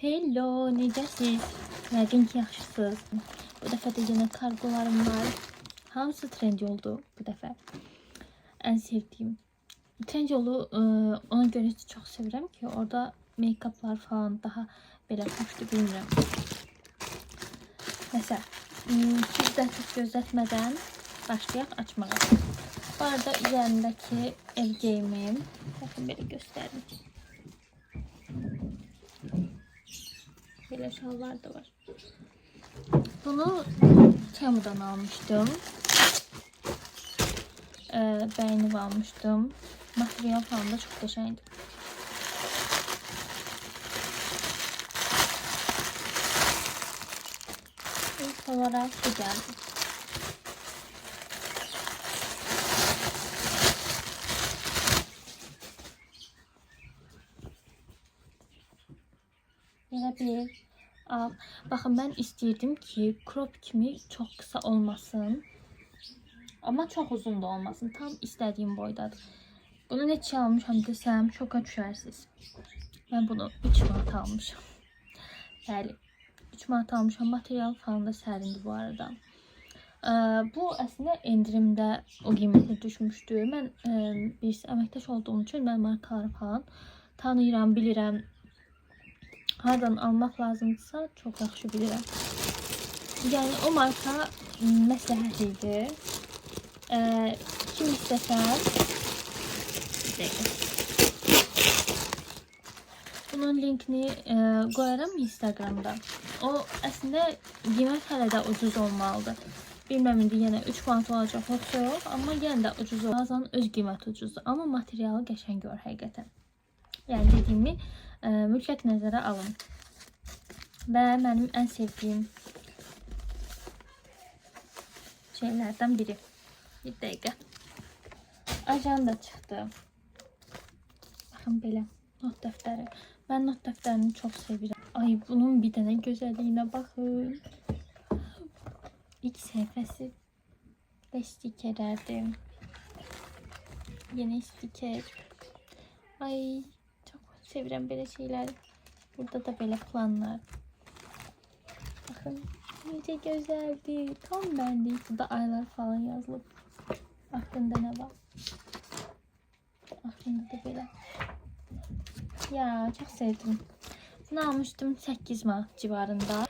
Hello, necəsiz? Yəqin ki, yaxşısınız. Bu dəfə də yenə kargolarım var. Hamısı Trendyoldu bu dəfə. Ən sevdiyim. Trendyolu ona görə çox sevirəm ki, orada make-uplar falan daha belə xoşdur, bilmirəm. Nəsə, siz də çox gözlətmədən başlayaq açmağa. Bu arada üzərindəki ev geyimim. Baxın, belə göstərim. Böyle şalvar da var. Bunu Temu'dan almıştım. Beğenip almıştım. Materyal falan da çok güzeldi. İlk olarak bu geldi. Belə bir al. Baxın, mən istəyirdim ki, crop kimi çox qısa olmasın. Amma çox uzun da olmasın. Tam istədiyim boydadır. Bunu neçə almışam desəm, şoka düşərsiniz. Mən bunu 3 manat almışam. Bəli, 3 manat almışam. Material falan da sərindi bu arada. Bu əslində endirimdə o qiymətə düşmüşdü. Mən birisi əməkdaş olduğum üçün mən markaları falan tanıyıram, bilirəm. Hardan almaq lazımdırsa çox yaxşı bilirəm. Yəni o marka məsləhət idi. Kim istəsən bunun linkini qoyaram Instagramda. O əslində qiymət hələ də ucuz olmalıdır. Bilməm indi yenə 3 manat olacaq yoxsa yox, amma yenə də ucuz olur. Bazanın öz qiyməti ucuzdur, amma materialı qəşəng olur həqiqətən. Yəni dediyimi mütləq nəzərə alın. Və mənim ən sevdiyim şeylərdən biri. Bir dəqiqə. Ajanda çıxdı. Baxın belə not dəftəri. Mən not dəftərini çox sevirəm. Ay, bunun bir dənə gözəlliyinə baxın. İlk səhifəsi və stikerlərdir. Yeni stiker. Ay, çok sevirəm belə şeyləri. Burada da belə planlar. Baxın, necə gözəldir. Tam bəndik. Burada aylar falan yazılıb. Haqqında nə var? Haqqında da belə. Ya, çok sevdim. Bunu almışdım 8 manat civarında.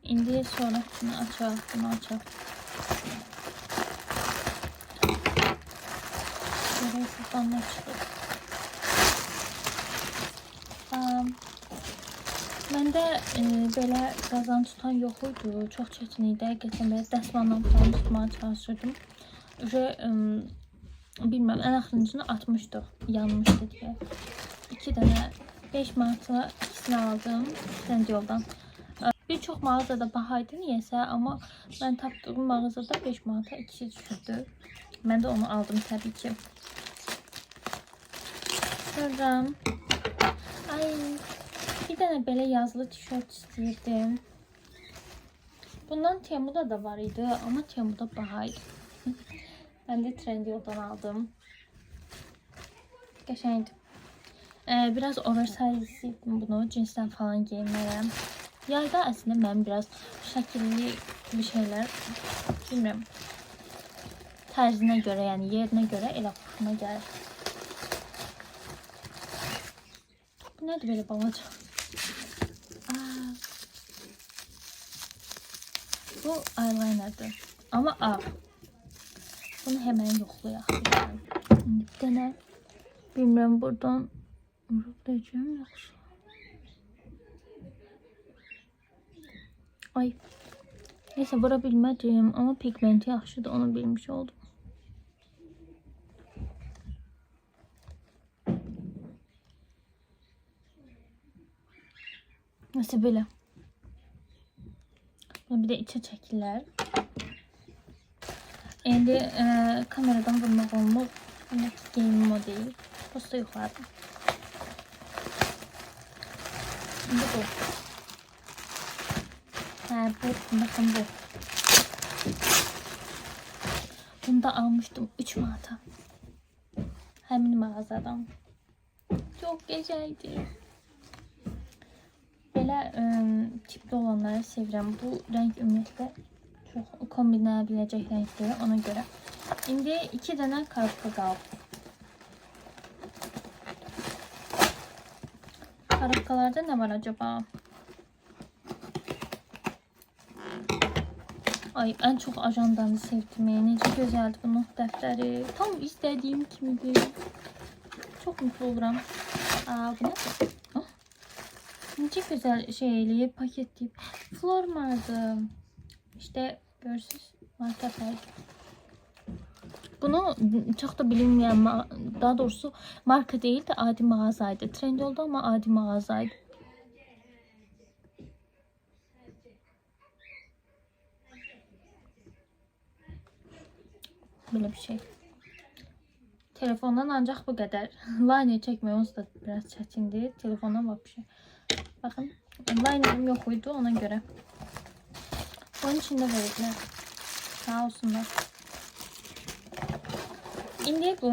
İndi sonrakini açaq, bunu açaq. Görək buradan nə çıxır. Məndə belə qazan tutan yox idi. Çox çətin idi. Həqiqətən belə dəsmanla falan tutmağa çalışırdım. Bilməm, ən axırıncını atmışdıq. Yanmışdı deyə. 2 dənə 5 manata ikisini aldım Trendyoldan. Bir çox mağazada bahaydı niyəsə, amma mən tapdığım mağazada 5 manata ikisi düşürdü. Mən də onu aldım təbii ki. Sonra ay, bir dənə belə yazılı tişört istəyirdim. Bundan Temu'da da var idi, amma Temu'da bahaydı. Mən də Trendyoldan aldım. Qəşəngdir. Biraz oversize idim bunu, cinsdən falan giyinməyəm. Yayda əslində mən biraz şəkilli bir şeylər, bilmirəm, tərzinə görə, yəni yerinə görə elə xoşuma gəlir. Bu nədir belə balaca? Bu eyelinerdir, amma ağ. Bunu hemen yoxlayaq. Bir dənə, bilmirəm, buradan vurulacağım yaxşı. Ay, neyse, vura bilmədim, amma pigmenti yaxşıdır, onu bilmiş oldum. Neyse, belə. Bir də içə çəkirlər. İndi kameradan vurmaq olmur. Geyimim o deyil. Posta yuxarıda. Şimdi bu. Bakın bu. Bunu da almıştım 3 manata. Həmin mağazadan. Çok güzeldi. belə tipli olanları sevirəm. Bu renk ümumiyyətlə çox kombinləyə biləcək renkdir ona görə. İndi 2 dənə karobka qaldı. Karobkalarda ne var acaba? Ay, en çok ajandanı sevdim. Necə gözəldir bu not dəftəri. Tam istədiyim kimidir. Çok mutlu oluram. Aa, bu nədir? Oh, necə gözəl şeyli paketleyip. Flormardı. İşte görürsünüz. Marka. Bunu çok da bilinmeyen, daha doğrusu marka değil de adi mağazaydı. Trend oldu ama adi mağazaydı. Böyle bir şey. Telefondan ancak bu kadar. Line çekmiyoruz da biraz çetindi. Telefondan bak bir şey. Bakın line'ım yok uydu ona göre. Onun içinde verirler. Sağ olsunlar. İndi bu.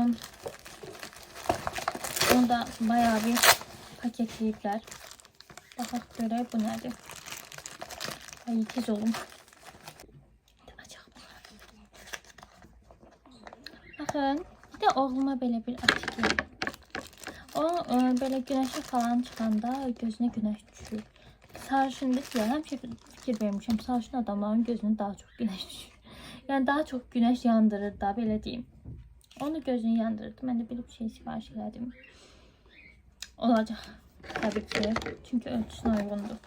Bunu da bayağı bir paketleyipler. Bakak göre bu nedir? Ay tez olun. Bakın bir de oğluma böyle bir artikel. O böyle güneşe falan çıkanda gözüne güneş düşür. Sarışındır ya, hem fikir vermişim. Sarışın adamların gözüne daha çok güneş düşür. Yani daha çok güneş yandırır da böyle diyeyim. Onu gözünü yandırdı. Ben de bir şey sipariş elədim. Olacak tabii ki. Çünkü ölçüsüne uygundu.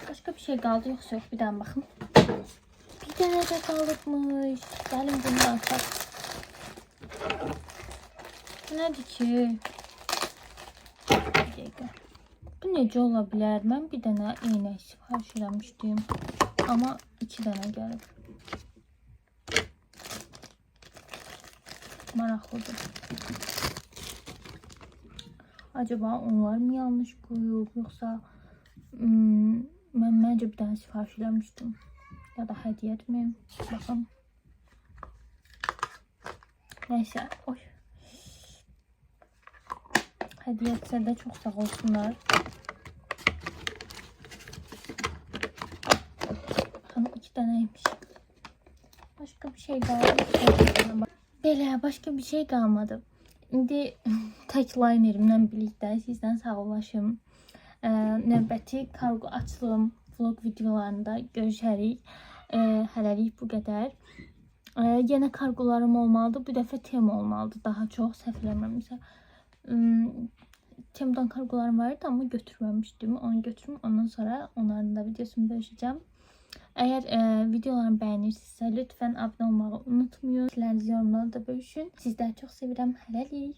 Başka bir şey kaldı yoksa yok. Bir daha bakın. Bir tane de kalıpmış. Gelin bunu açalım. Bu nedir ki? Bir dakika. Bu necə ola bilər? Mən bir dənə iynə sipariş eləmişdim. Ama 2 dənə gəlib. Maraqlıdır. Acaba onlar mı yanlış koyup yoksa ben bence bir tane sipariş eləmişdim. Ya da hediye etmeyeyim. Bakın. Neyse. Oy. Hediye etse de çok sağ olsunlar. Bakın 2 taneymiş. Başka bir şey kalmadı. Belə başka bir şey kalmadı. İndi tək linerimlə birlikdə sizdən sağollaşım. Növbəti kargo açılım vlog videolarında görüşərik. Hələlik bu qədər. Yenə kargolarım olmalıdır. Bu dəfə tem olmalıdır. Daha çox səhv eləmirəmsə. Tem'dan kargolarım vardı ama götürmemiştim. Onu götürüm. Ondan sonra onların da videosunu bölüşeceğim. Eğer videolarımı beğenirsinizsə lütfen abone olmayı unutmayın. Fikirlərinizi yorumlarda bölüşün. Sizləri çox sevirəm. Hələlik.